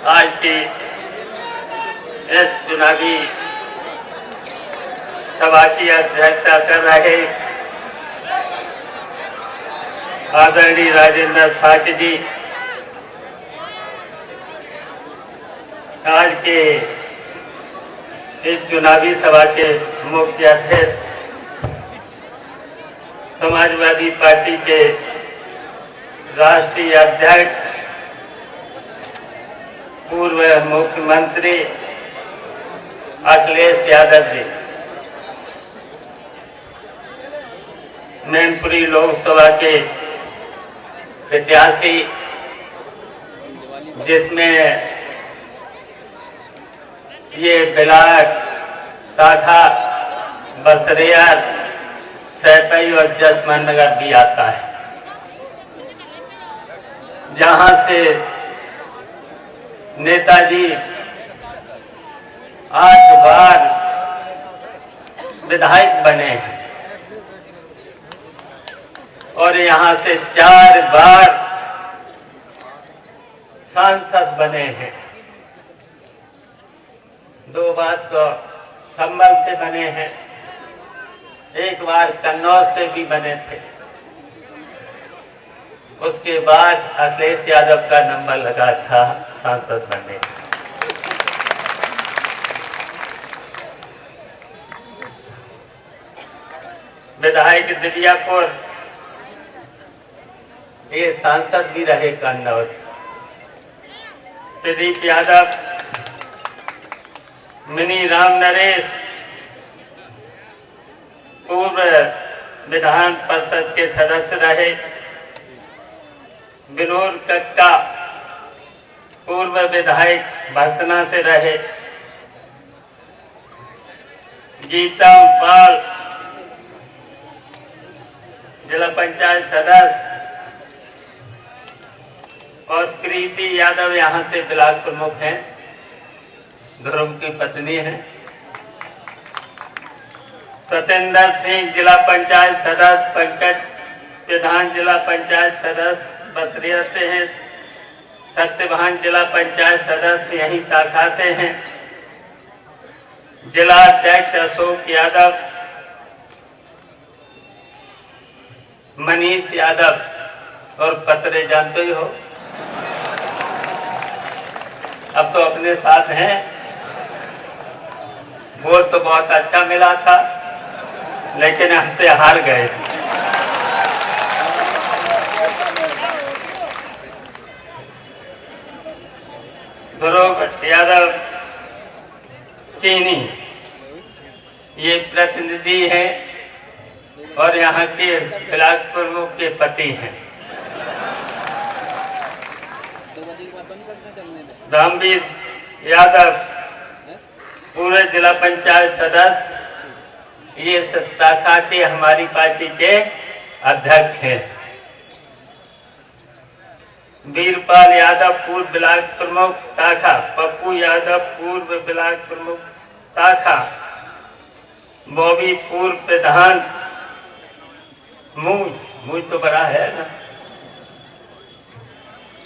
आज की इस चुनावी सभा की अध्यक्षता कर रहे आदरणीय राजेंद्र साके जी, आज के इस चुनावी सभा के मुख्य अतिथि समाजवादी पार्टी के राष्ट्रीय अध्यक्ष पूर्व मुख्यमंत्री अखिलेश यादव जी, मैनपुरी लोकसभा के प्रत्याशी जिसमें ये बिलाट, ताखा, बसरिया, सैपई और जसमान नगर भी आता है, जहां से नेताजी 8 बार विधायक बने हैं और यहां से 4 बार सांसद बने हैं। 2 बार तो संभल से बने हैं, 1 बार कन्नौज से भी बने थे। उसके बाद अखिलेश यादव का नंबर लगा था सांसद बनने। विधायक दिव्यापुर, ये सांसद भी रहे कन्नौज। प्रदीप यादव, मिनी राम नरेश, पूर्व विधान परिषद के सदस्य रहे। विनोद कक्का, पूर्व विधायक भरतना से रहे। गीतम पाल, जिला पंचायत सदस्य, और कृति यादव यहां से ब्लॉक प्रमुख हैं, ध्रुव की पत्नी हैं। सत्येंद्र सिंह जिला पंचायत सदस्य, पंकज प्रधान जिला पंचायत सदस्य बसरिया से हैं। सत्यवान जिला पंचायत सदस्य यहीं ताखा से हैं। जिला अध्यक्ष अशोक यादव, मनीष यादव और पत्रे जानते ही हो, अब तो अपने साथ हैं। वोट तो बहुत अच्छा मिला था, लेकिन हमसे हार गए। ध्रुव यादव चीनी, ये प्रतिनिधि हैं और यहाँ के ब्लॉक प्रमुख के पति हैं। रामवीर यादव, पूरे जिला पंचायत सदस्य, ये ताखा के हमारी पार्टी के अध्यक्ष हैं। वीरपाल यादव, पूर्व ब्लॉक प्रमुख ताखा। पप्पू यादव, पूर्व ब्लॉक प्रमुख ताखा। बॉबी, पूर्व प्रधान मूज तो बड़ा है ना।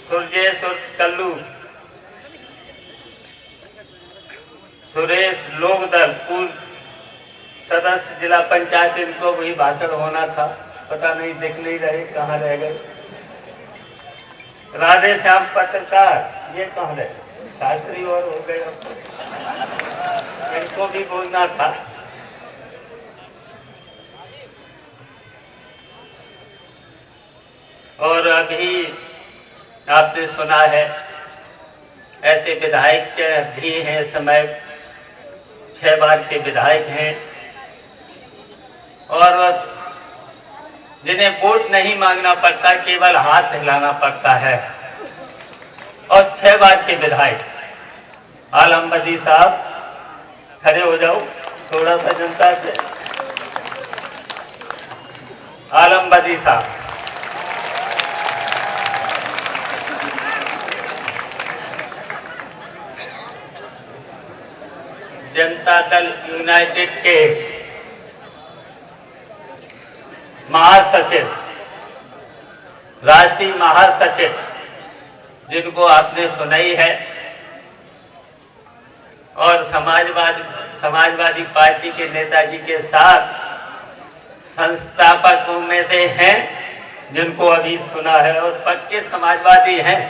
सुरजेश और कल्लू। सुरेश लोकदल, पूर्व सदस्य जिला पंचायत, इनको भी भाषण होना था, पता नहीं, दिख नहीं रहे, कहाँ रह गए। राधे श्याम पत्रकार, ये कहाँ रहे, शास्त्री और हो गए, इनको भी बोलना था। और अभी आपने सुना है ऐसे विधायक भी हैं, समय 6 बार के विधायक हैं और जिन्हें वोट नहीं मांगना पड़ता, केवल हाथ हिलाना पड़ता है। और 6 बार के विधायक। आलमबदी साहब, खड़े हो जाओ थोड़ा सा जनता से। आलमबदी साहब, जनता दल यूनाइटेड के महासचिव, राष्ट्रीय महासचिव, जिनको आपने सुनाई है, और समाजवादी पार्टी के नेताजी के साथ संस्थापकों में से हैं, जिनको अभी सुना है, और पक्के समाजवादी हैं।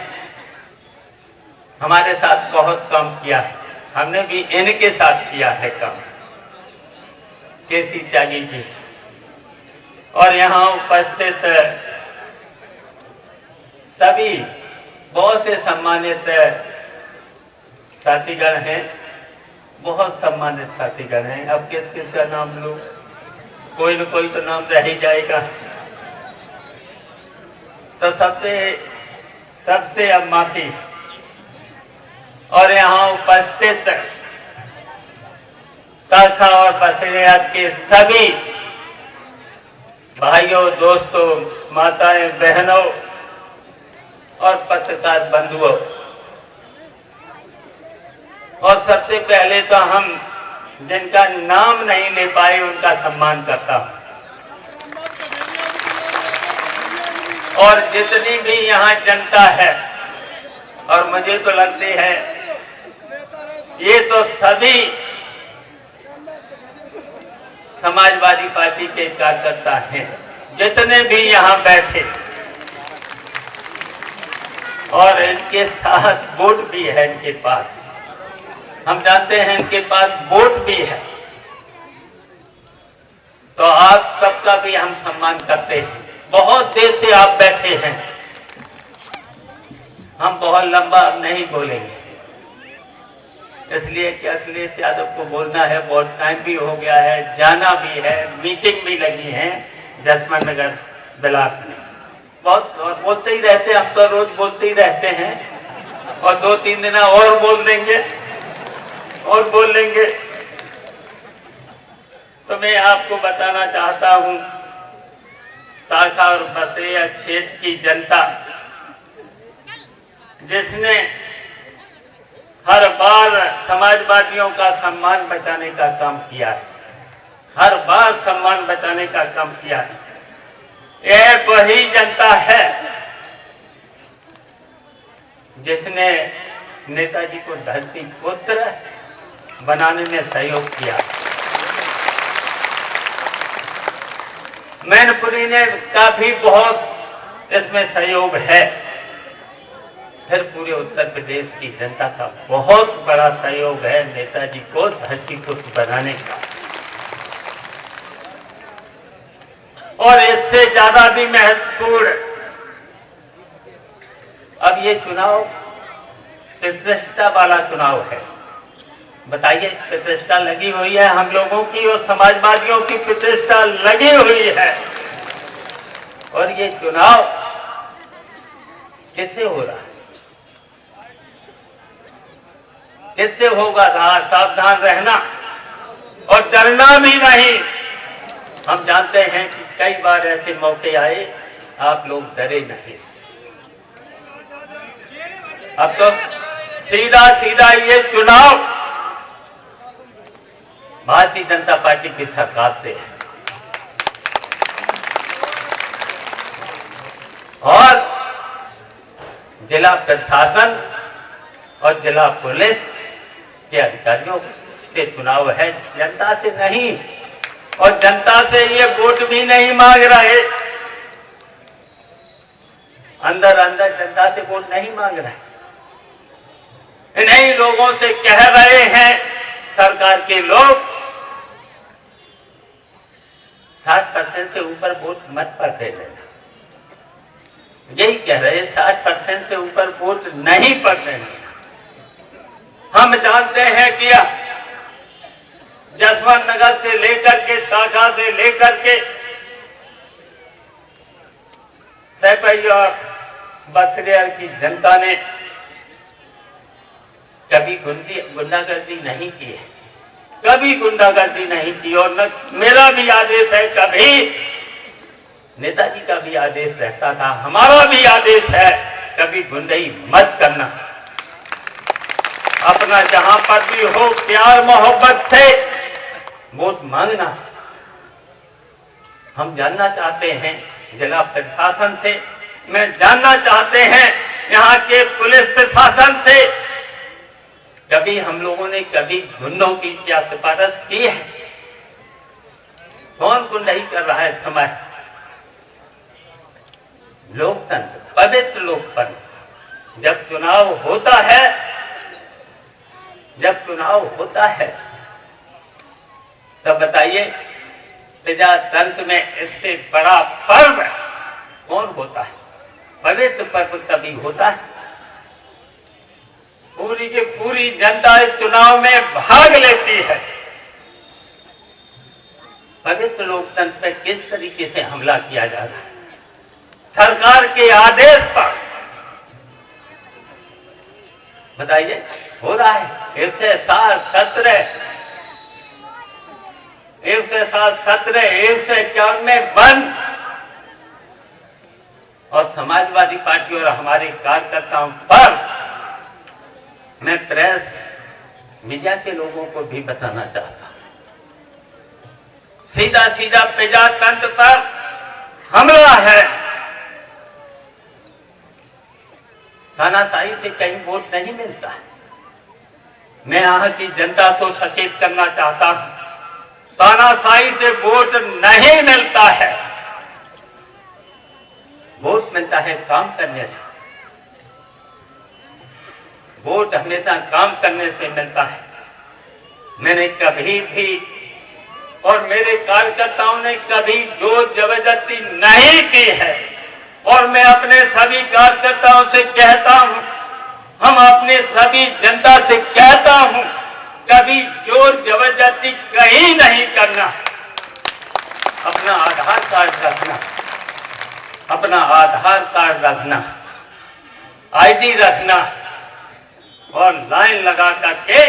हमारे साथ बहुत कम किया है, हमने भी इनके साथ किया है कम। केसी त्यागी जी और यहाँ उपस्थित सभी बहुत से सम्मानित साथीगण हैं, बहुत सम्मानित साथीगण हैं। अब किस किस का नाम लूं? कोई न कोई तो नाम रह ही जाएगा। तो सबसे अब माफी। और यहाँ उपस्थित ताखा और बसरेहत के सभी भाइयों, दोस्तों, माताएं, बहनों और पत्रकार बंधुओं, और सबसे पहले तो हम जिनका नाम नहीं ले पाए उनका सम्मान करता हूं। और जितनी भी यहाँ जनता है, और मुझे तो लगती है ये तो सभी समाजवादी पार्टी के कार्यकर्ता हैं, जितने भी यहाँ बैठे, और इनके साथ वोट भी है इनके पास। हम जानते हैं इनके पास वोट भी है, तो आप सबका भी हम सम्मान करते हैं। बहुत देर से आप बैठे हैं, हम बहुत लंबा नहीं बोलेंगे, इसलिए कि अखिलेश यादव को बोलना है, बहुत टाइम भी हो गया है, जाना भी है, मीटिंग भी लगी है जसवंत नगर ब्लॉक में। बहुत बोलते ही रहते, हम तो रोज बोलते ही रहते हैं, और 2-3 दिन और बोल देंगे और बोल लेंगे। तो मैं आपको बताना चाहता हूं, ताखा और बसरेया क्षेत्र की जनता जिसने हर बार समाजवादियों का सम्मान बचाने का काम किया है, हर बार सम्मान बचाने का काम किया है, यह वही जनता है जिसने नेताजी को धरती पुत्र बनाने में सहयोग किया। मैनपुरी ने का भी बहुत इसमें सहयोग है, फिर पूरे उत्तर प्रदेश की जनता का बहुत बड़ा सहयोग है नेताजी को धरती पुत्र बनाने का। और इससे ज्यादा भी महत्वपूर्ण, अब ये चुनाव प्रतिष्ठा वाला चुनाव है। बताइए, प्रतिष्ठा लगी हुई है हम लोगों की और समाजवादियों की प्रतिष्ठा लगी हुई है, और ये चुनाव किससे हो रहा है, किससे होगा? सावधान रहना और डरना भी नहीं। हम जानते हैं कि कई बार ऐसे मौके आए, आप लोग डरे नहीं। अब तो सीधा सीधा ये चुनाव भारतीय जनता पार्टी की सरकार से है, और जिला प्रशासन और जिला पुलिस के अधिकारियों से चुनाव है, जनता से नहीं। और जनता से ये वोट भी नहीं मांग रहे, अंदर अंदर जनता से वोट नहीं मांग रहे, इन्हीं लोगों से कह रहे हैं सरकार के लोग 60% से ऊपर वोट मत पर दे देना। यही कह रहे, 60% से ऊपर वोट नहीं पर देना। हम जानते हैं कि जसवंत नगर से लेकर के, ताखा से लेकर के सैपैया बसरेया की जनता ने कभी गुंडागर्दी नहीं की है, कभी गुंडागर्दी नहीं की। और न मेरा भी आदेश है, कभी नेताजी का भी आदेश रहता था, हमारा भी आदेश है, कभी गुंडई मत करना। अपना जहां पर भी हो प्यार मोहब्बत से वोट मांगना। हम जानना चाहते हैं जिला प्रशासन से, मैं जानना चाहते हैं यहाँ के पुलिस प्रशासन से कभी हम लोगों ने कभी गुंडों की क्या सिफारिश की है? कौन गुंडाई कर रहा है समय? लोकतंत्र, पवित्र लोकतंत्र, जब चुनाव होता है तब बताइए प्रजातंत्र में इससे बड़ा पर्व कौन होता है? पवित्र पर्व तभी होता है। पूरी की पूरी जनता इस चुनाव में भाग लेती है। पवित्र लोकतंत्र पर किस तरीके से हमला किया जा रहा है? सरकार के आदेश पर बताइए हो रहा है। 151 में बंद, और समाजवादी पार्टी और हमारे कार्यकर्ताओं पर मैं प्रेस मीडिया के लोगों को भी बताना चाहता हूं, सीधा सीधा प्रजातंत्र पर हमला है। तानाशाही से कहीं वोट नहीं मिलता है। मैं यहाँ की जनता को सचेत करना चाहता हूं, तानाशाही से वोट नहीं मिलता है। वोट मिलता है काम करने से। वोट हमेशा काम करने से मिलता है। मैंने कभी भी और मेरे कार्यकर्ताओं ने कभी जोर जबरदस्ती नहीं की है, और मैं अपने सभी कार्यकर्ताओं से कहता हूं, हम अपने सभी जनता से कहता हूं, कभी जोर जबरदस्ती कहीं नहीं करना। अपना आधार कार्ड रखना, अपना आधार कार्ड रखना, आईडी रखना, और लाइन लगा करके,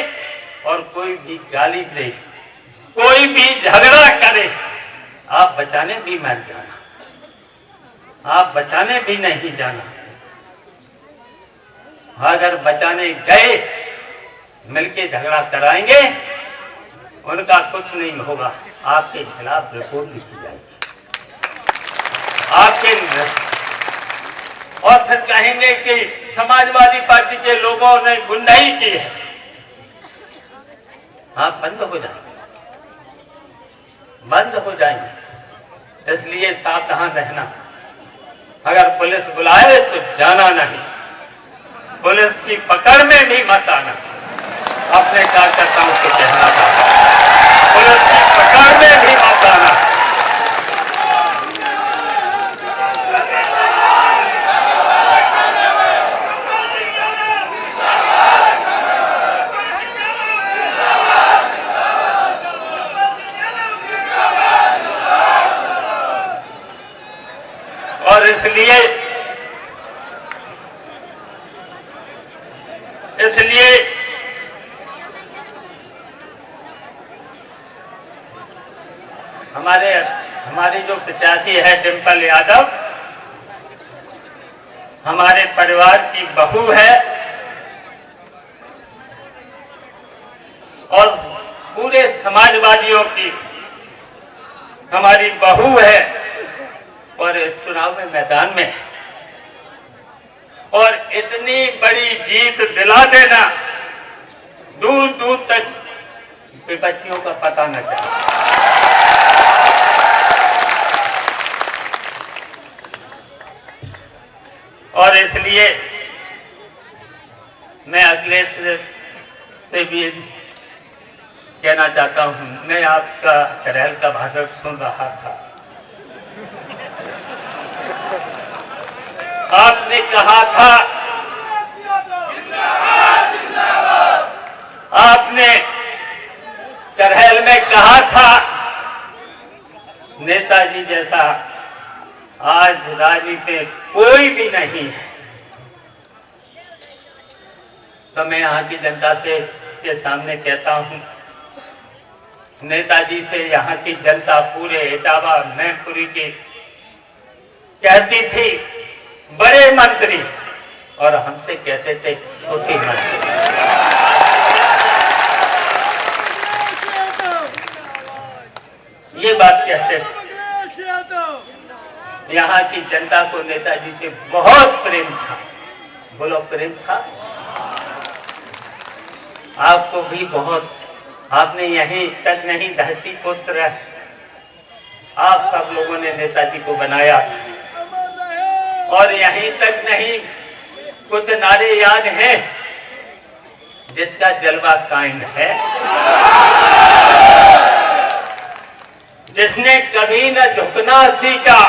और कोई भी गाली दे, कोई भी झगड़ा करे, आप बचाने भी मत जाना, आप बचाने भी नहीं जाना। अगर बचाने गए, मिलके झगड़ा कराएंगे, उनका कुछ नहीं होगा। आपके खिलाफ रिपोर्ट लिखी जाएगी, आपके, और फिर कहेंगे कि समाजवादी पार्टी के लोगों ने गुंडाई की है। आप बंद हो जाएंगे, बंद हो जाएंगे। इसलिए सावधान रहना। अगर पुलिस बुलाए तो जाना नहीं, पुलिस की पकड़ में भी मत आना। अपने कार्यकर्ताओं से कहना चाहता हूं, पुलिस की पकड़ में भी मत आना। और इसलिए हमारी जो प्रत्याशी है डिंपल यादव, हमारे परिवार की बहू है, और पूरे समाजवादियों की हमारी बहू है, और इस चुनाव में मैदान में है। और इतनी बड़ी जीत दिला देना, दूर दूर तक विपक्षियों का पता न चले। और इसलिए मैं अखिलेश से भी कहना चाहता हूं, मैं आपका करैल का भाषण सुन रहा था। आपने कहा था, आपने करहल में कहा था, नेताजी जैसा आज राजनीति में कोई भी नहीं है। तो मैं यहाँ की जनता से के सामने कहता हूँ, नेताजी से यहाँ की जनता पूरे इटावा मैनपुरी की कहती थी बड़े मंत्री, और हमसे कहते थे छोटे मंत्री। ये बात कहते थे। यहाँ की जनता को नेताजी से बहुत प्रेम था। बोलो प्रेम था। आपको भी बहुत, आपने यहीं तक नहीं धरती पुत्र, आप सब लोगों ने नेताजी को बनाया और यहीं तक नहीं, कुछ नारे याद हैं जिसका जलवा कायम है। जिसने कभी न झुकना सीखा,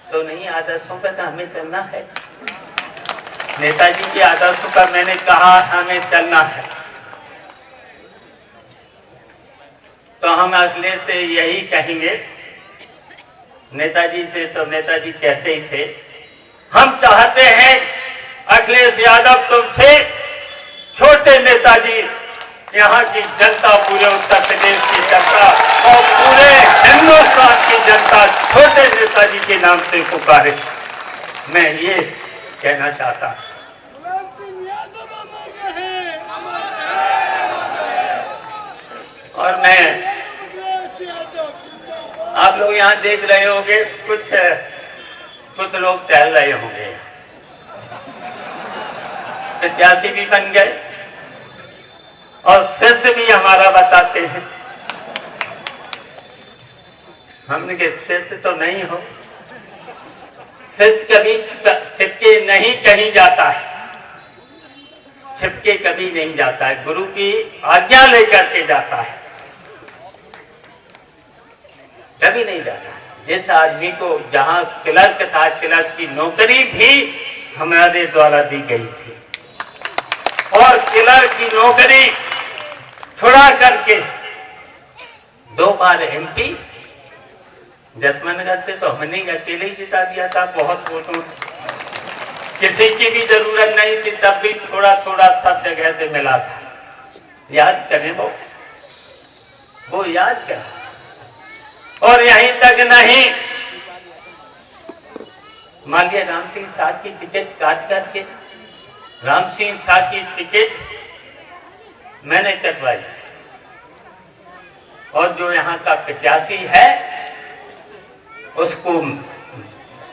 तो नहीं आदर्शों पर तो हमें चलना है। नेताजी के आदर्शों पर मैंने कहा हमें चलना है, तो हम अगले से यही कहेंगे नेताजी से। तो नेताजी कहते ही थे, हम चाहते हैं अखिलेश यादव तुमसे, छोटे नेताजी, यहाँ की जनता, पूरे उत्तर प्रदेश की जनता और पूरे हिंदुस्तान की जनता छोटे नेताजी के नाम से पुकारे। मैं ये कहना चाहता हूँ। और मैं, आप लोग यहाँ देख रहे होंगे, कुछ लोग टहल रहे होंगे, प्रत्याशी भी बन गए और शिष्य भी हमारा बताते हैं। हमने के शिष्य तो नहीं हो, शिष्य कभी छिपके नहीं कहीं जाता है, छिपके कभी नहीं जाता है, गुरु की आज्ञा लेकर के जाता है, कभी नहीं जाता। जिस आदमी को जहां क्लर्क था, क्लर्क की नौकरी भी हमारे द्वारा दी गई थी और क्लर्क की नौकरी छुड़ा करके 2 बार MP, जसमनगर से तो हमने अकेले ही जिता दिया था, बहुत वोटों, किसी की भी जरूरत नहीं थी, तब भी थोड़ा थोड़ा सब जगह से मिला था। याद करें वो याद करें। और यहीं तक नहीं, मान लिया राम सिंह साथ की टिकट काट करके, राम सिंह साथ की टिकट मैंने कटवाई और जो यहाँ का प्रत्याशी है उसको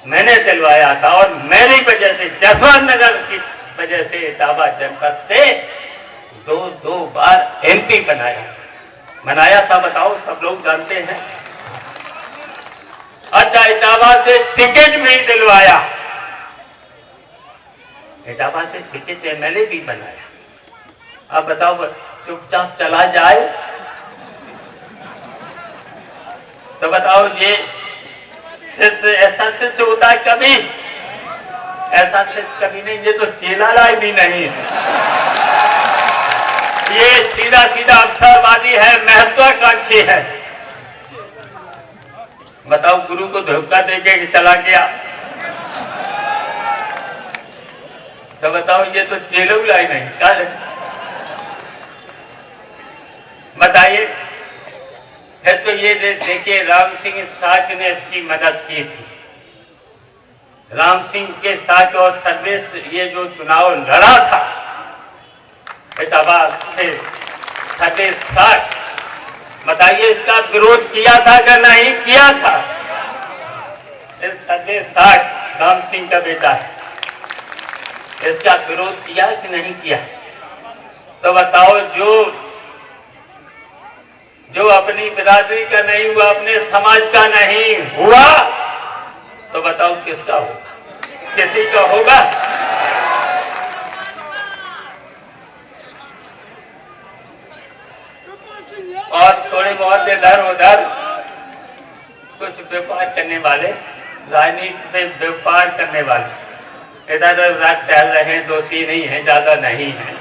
मैंने दिलवाया था और मेरी वजह से, जसवंत नगर की वजह से इटावा जनपद से 2 बार MP बनाया था। बताओ, सब लोग जानते हैं। अच्छा, इटावा से टिकट भी दिलवाया, इटावा से टिकट MLA भी बनाया। अब बताओ, चुपचाप चला जाए तो बताओ, ये शिष्य ऐसा शिष्य होता है कभी? ऐसा शिष्य कभी नहीं, ये तो चेला लाए भी नहीं, ये सीधा सीधा अवसरवादी है, महत्वाकांक्षी है। बताओ, गुरु को धोखा देके चला गया तो बताओ, ये तो चेलो लाई नहीं, कल बताइए। फिर तो ये देखिए, राम सिंह साठ ने इसकी मदद की थी। राम सिंह के साथ और सर्वेश ये जो चुनाव लड़ा था इटावा से, सर्वेश साठ, बताइए इसका विरोध किया था कि नहीं किया था? इस सर्वेश साठ राम सिंह का बेटा है, इसका विरोध किया कि नहीं किया? तो बताओ, जो अपनी बिरादरी का नहीं हुआ, अपने समाज का नहीं हुआ, तो बताओ किसका होगा? किसी का होगा? और थोड़े बहुत इधर उधर कुछ व्यापार करने वाले, राजनीति में व्यापार करने वाले इधर उधर टहल रहे हैं, 2-3 ही हैं, ज्यादा नहीं है।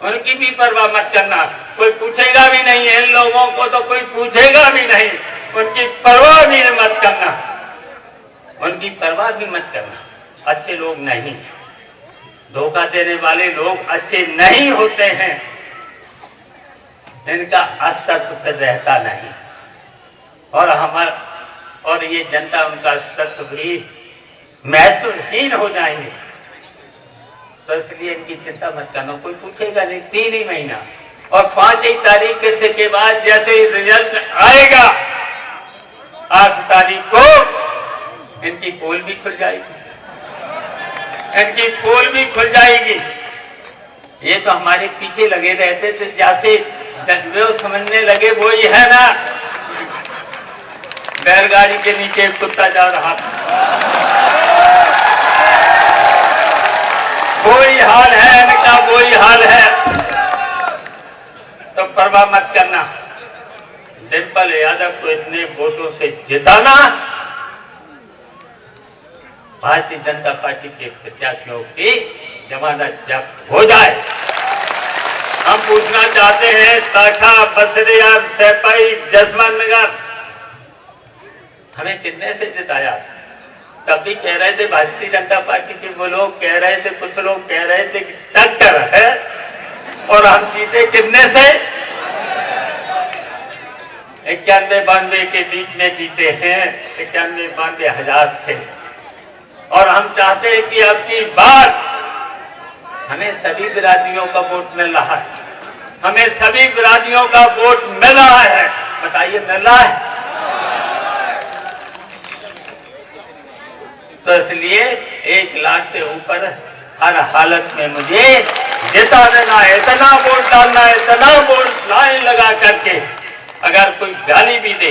उनकी भी परवाह मत करना, कोई पूछेगा भी नहीं, इन लोगों को तो कोई पूछेगा भी नहीं, उनकी परवाह भी मत करना, उनकी परवाह भी मत करना। अच्छे लोग नहीं, धोखा देने वाले लोग अच्छे नहीं होते हैं, इनका अस्तित्व फिर रहता नहीं और ये जनता, उनका अस्तित्व भी महत्वहीन हो जाएंगे। तो इसलिए इनकी चिंता मत करना, कोई पूछेगा नहीं। 3 ही महीना और 5 तारीख के बाद जैसे ही रिजल्ट आएगा, 8 तारीख को इनकी पोल भी खुल जाएगी। इनकी पोल भी खुल जाएगी। ये तो हमारे पीछे लगे रहते थे, जैसे जो समझने लगे वो ही है ना, बैलगाड़ी के नीचे एक कुत्ता जा रहा था, वही हाल है इनका, वही हाल है। तो परवाह मत करना, डिंपल यादव को इतने वोटों से जिताना, भारतीय जनता पार्टी के प्रत्याशियों की जमानत जब्त हो जाए। हम पूछना चाहते हैं, ताखा, बसरिया, सैपाई, जसमान नगर, हमें कितने से जिताया था? तब भी कह रहे थे भारतीय जनता पार्टी के, वो लोग कह रहे थे, कुछ लोग कह रहे थे कि टक्कर है, और हम जीते कितने से? 91-92 के बीच में जीते हैं, 91-92 हजार से। और हम चाहते हैं कि अब की बार हमें सभी बिरादरियों का वोट मिल रहा है, हमें सभी बिरादरियों का वोट मिल रहा है। बताइए, मिल रहा है? तो इसलिए 1 लाख से ऊपर हर हालत में मुझे जिता देना है, इतना वोट डालना है, इतना वोट लाइन लगा करके। अगर कोई गाली भी दे,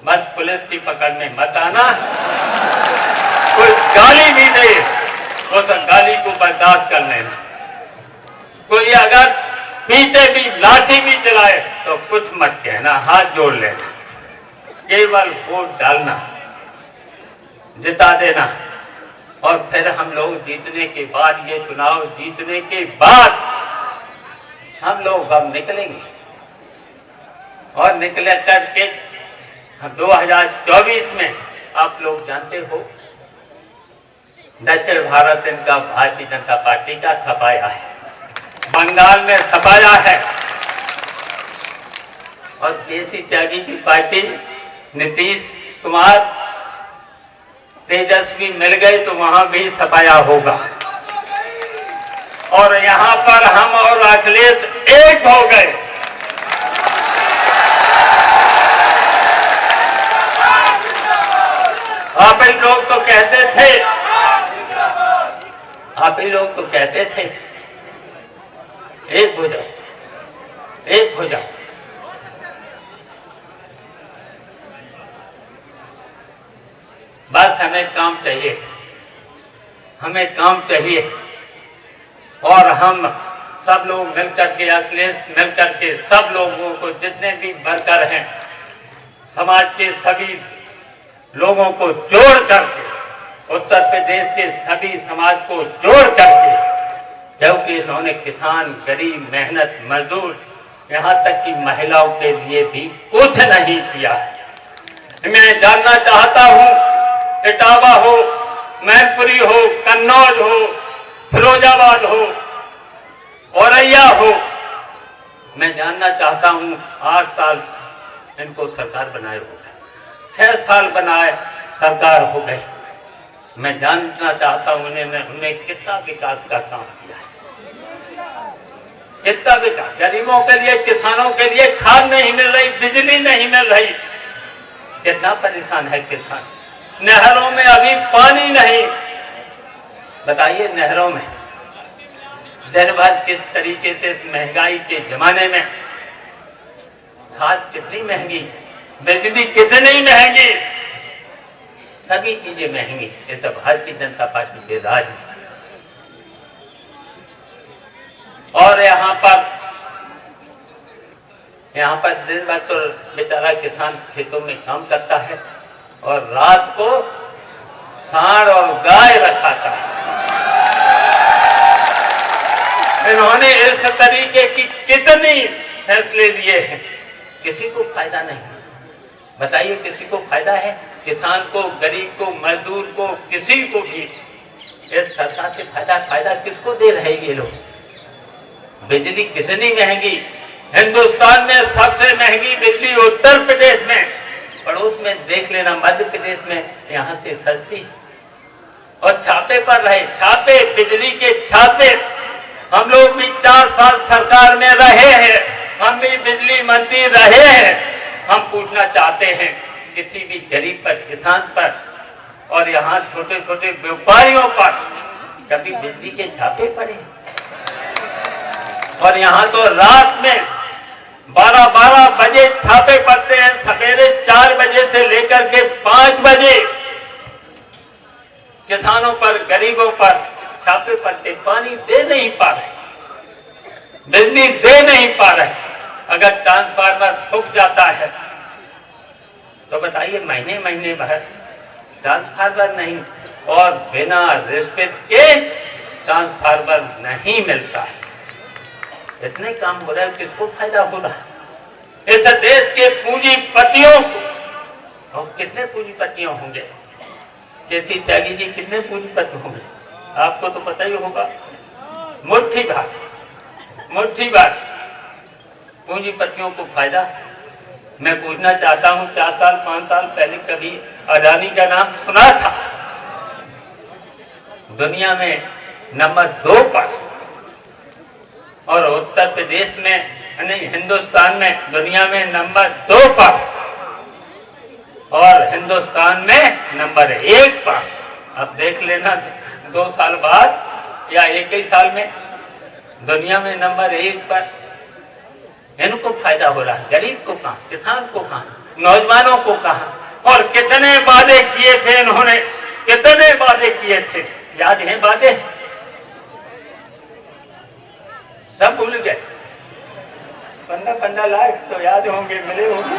बस पुलिस की पकड़ में मत आना। कोई गाली भी दे तो गाली को बर्दाश्त कर लेना। कोई अगर पीछे भी लाठी भी चलाए तो कुछ मत कहना, हाथ जोड़ लेना। केवल वोट डालना, जिता देना, और फिर हम लोग जीतने के बाद, ये चुनाव जीतने के बाद हम लोग अब निकलेंगे, और निकले करके 2024 में आप लोग जानते हो, दक्षिण भारत इनका भारतीय जनता पार्टी का सफाया है, बंगाल में सफाया है, और केसी त्यागी की पार्टी, नीतीश कुमार, तेजस्वी मिल गए तो वहां भी सफाया होगा। और यहां पर हम और अखिलेश एक हो गए। आप ही लोग तो कहते थे, आप ही लोग तो कहते थे एक हो जाओ, एक हो जाओ। बस हमें काम चाहिए, हमें काम चाहिए, और हम सब लोग मिलकर के, अखिलेश मिलकर के, सब लोगों को, जितने भी वर्कर हैं, समाज के सभी लोगों को जोड़ करके, उत्तर प्रदेश के सभी समाज को जोड़ करके, क्योंकि इन्होंने किसान, गरीब, मेहनत मजदूर, यहाँ तक कि महिलाओं के लिए भी कुछ नहीं किया। मैं जानना चाहता हूँ, इटावा हो, मैनपुरी हो, कन्नौज हो, फिरोजाबाद हो, औरैया हो, मैं जानना चाहता हूँ, 8 साल इनको सरकार बनाए हो गए, 6 साल बनाए सरकार हो गई। मैं जानना चाहता हूँ उन्हें कितना विकास का काम किया है, कितना विकास। गरीबों के लिए, किसानों के लिए खाद नहीं मिल रही, बिजली नहीं मिल रही, कितना परेशान है किसान। नहरों में अभी पानी नहीं, बताइए नहरों में दिन भर किस तरीके से, इस महंगाई के जमाने में खाद कितनी महंगी, बिजली कितनी महंगी, सभी चीजें महंगी। ये सब भारतीय जनता पार्टी के राज में। और यहाँ पर दिन भर तो बेचारा किसान खेतों में काम करता है, और रात को सांड और गाय रखाता है। इन्होंने इस तरीके की कितनी फैसले लिए हैं, किसी को फायदा नहीं। बताइए, किसी को फायदा है? किसान को, गरीब को, मजदूर को, किसी को भी इस सरकार से फायदा किसको दे रहे ये लोग? बिजली कितनी महंगी, हिंदुस्तान में सबसे महंगी बिजली उत्तर प्रदेश में, पड़ोस में देख लेना मध्य प्रदेश में, यहाँ से सस्ती। और छापे पर रहे, छापे, बिजली के छापे। हम लोग भी 4 साल सरकार में रहे हैं, हम भी बिजली मंत्री रहे हैं। हम पूछना चाहते हैं किसी भी गरीब पर, किसान पर, और यहाँ छोटे छोटे व्यापारियों पर कभी बिजली के छापे पड़े। और यहाँ तो रात में 12-12 बजे छापे पड़ते हैं, सवेरे 4 बजे से लेकर के 5 बजे किसानों पर, गरीबों पर छापे पड़ते। पानी दे नहीं पा रहे, बिजली दे नहीं पा रहे। अगर ट्रांसफार्मर फूक जाता है तो बताइए महीने महीने भर ट्रांसफार्मर नहीं, और बिना रिश्वत के ट्रांसफार्मर नहीं मिलता है। इतने काम हो रहा है, किसको फायदा हो रहा है? इस देश के पूंजीपतियों को। और कितने पूंजीपतियों होंगे? केसी त्यागी जी कितने पूंजीपति होंगे? आपको तो पता ही होगा। मुट्ठी भर पूंजीपतियों को फायदा। मैं पूछना चाहता हूं, 4 साल 5 साल पहले कभी अडानी का नाम सुना था? दुनिया में नंबर 2 पर, और उत्तर प्रदेश में नहीं, हिंदुस्तान में दुनिया में नंबर 2 पर, और हिंदुस्तान में नंबर 1 पर। अब देख लेना 2 साल बाद या 1 ही साल में दुनिया में नंबर 1 पर। इनको फायदा हो रहा है, गरीब को कहां, किसान को कहां, नौजवानों को कहां? और कितने वादे किए थे इन्होंने, कितने वादे किए थे, याद है वादे? सब भूल गए। 15 लाख तो याद होंगे, मिले होंगे।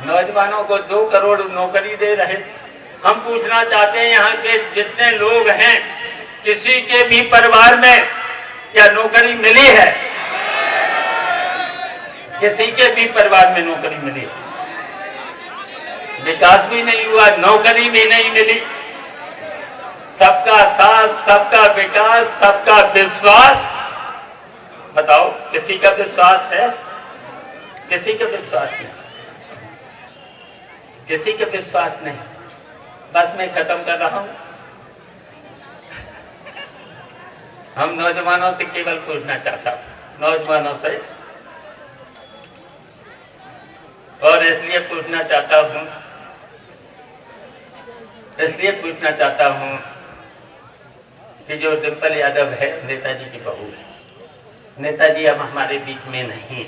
नौजवानों को 2 करोड़ नौकरी दे रहे। हम पूछना चाहते हैं, यहाँ के जितने लोग हैं, किसी के भी परिवार में क्या नौकरी मिली है? किसी के भी परिवार में नौकरी मिली? विकास भी नहीं हुआ, नौकरी भी नहीं मिली। सबका साथ, सबका विकास, सबका विश्वास। बताओ, किसी का विश्वास है? किसी का विश्वास नहीं, किसी का विश्वास नहीं। बस मैं खत्म कर रहा हूं। हम नौजवानों से केवल पूछना चाहता हूं, नौजवानों से, और इसलिए पूछना चाहता हूं कि जो डिम्पल यादव है, नेताजी की बहू है। नेताजी अब हमारे बीच में नहीं है,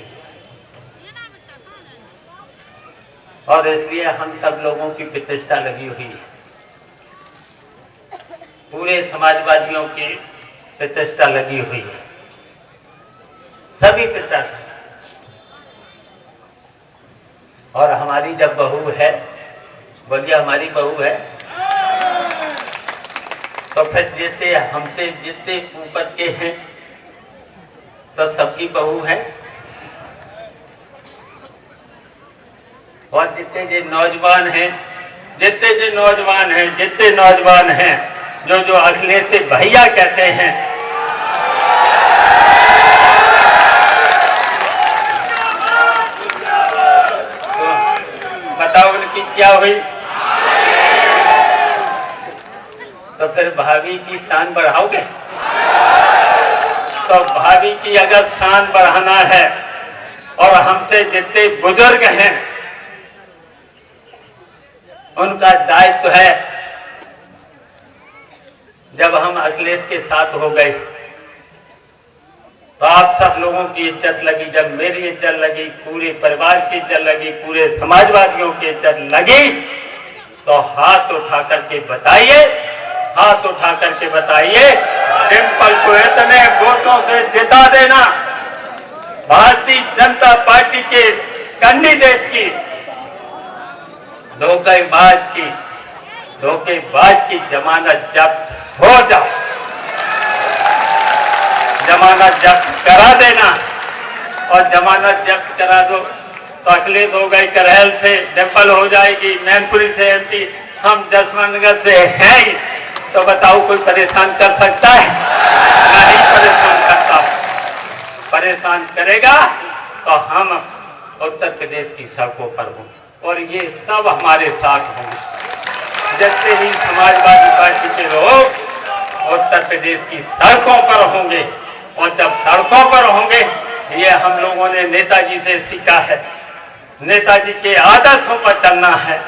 और इसलिए हम सब लोगों की प्रतिष्ठा लगी हुई है, पूरे समाजवादियों की प्रतिष्ठा लगी हुई है, सभी प्रतिष्ठा। और हमारी जब बहू है, बोलिए हमारी बहू है, तो फिर जैसे हमसे जितने ऊपर के हैं तो सबकी बहू है, और जितने जो नौजवान हैं, जितने नौजवान हैं जो अखिलेश से भैया कहते हैं, तो बताओ उनकी क्या हुई? तो फिर भाभी की शान बढ़ाओगे? तो भाभी की अगर शान बढ़ाना है, और हमसे जितने बुजुर्ग हैं उनका दायित्व है, जब हम अखिलेश के साथ हो गए तो आप सब लोगों की इज्जत लगी, जब मेरी इज्जत लगी, पूरे परिवार की इज्जत लगी, पूरे समाजवादियों की इज्जत लगी, तो हाथ उठा करके बताइए, डिम्पल को इतने वोटों से जिता देना। भारतीय जनता पार्टी के कैंडिडेट की धोखेबाज की जमानत जब्त हो जाओ, जमानत जब्त करा देना। और जमानत जब्त करा दो तो अखिलेश हो गई करहल से, डिम्पल हो जाएगी मैनपुरी से एमपी, हम जसवंतनगर से हैं ही, तो बताओ कोई परेशान कर सकता है? नहीं परेशान करता। परेशान करेगा तो हम उत्तर प्रदेश की सड़कों पर होंगे, और ये सब हमारे साथ होंगे। जैसे ही समाजवादी पार्टी के लोग उत्तर प्रदेश की सड़कों पर होंगे, और जब सड़कों पर होंगे, ये हम लोगों ने नेताजी से सीखा है, नेताजी के आदर्शों पर चलना है।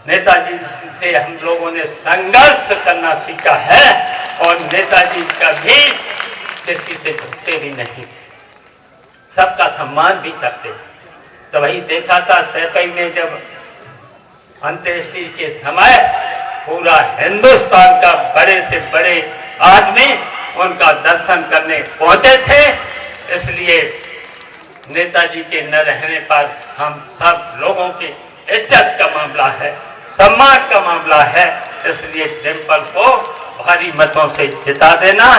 नेताजी से हम लोगों ने संघर्ष करना सीखा है और नेताजी कभी किसी से झुकते भी नहीं, सबका सम्मान भी करते थे। तो वही देखा था सैपई में जब अंत्येष्टि के समय पूरा हिंदुस्तान का बड़े से बड़े आदमी उनका दर्शन करने पहुंचे थे। इसलिए नेताजी के न रहने पर हम सब लोगों की इज्जत का मामला है, सम्मान का मामला है। इसलिए डिम्पल को भारी मतों से जिता देना।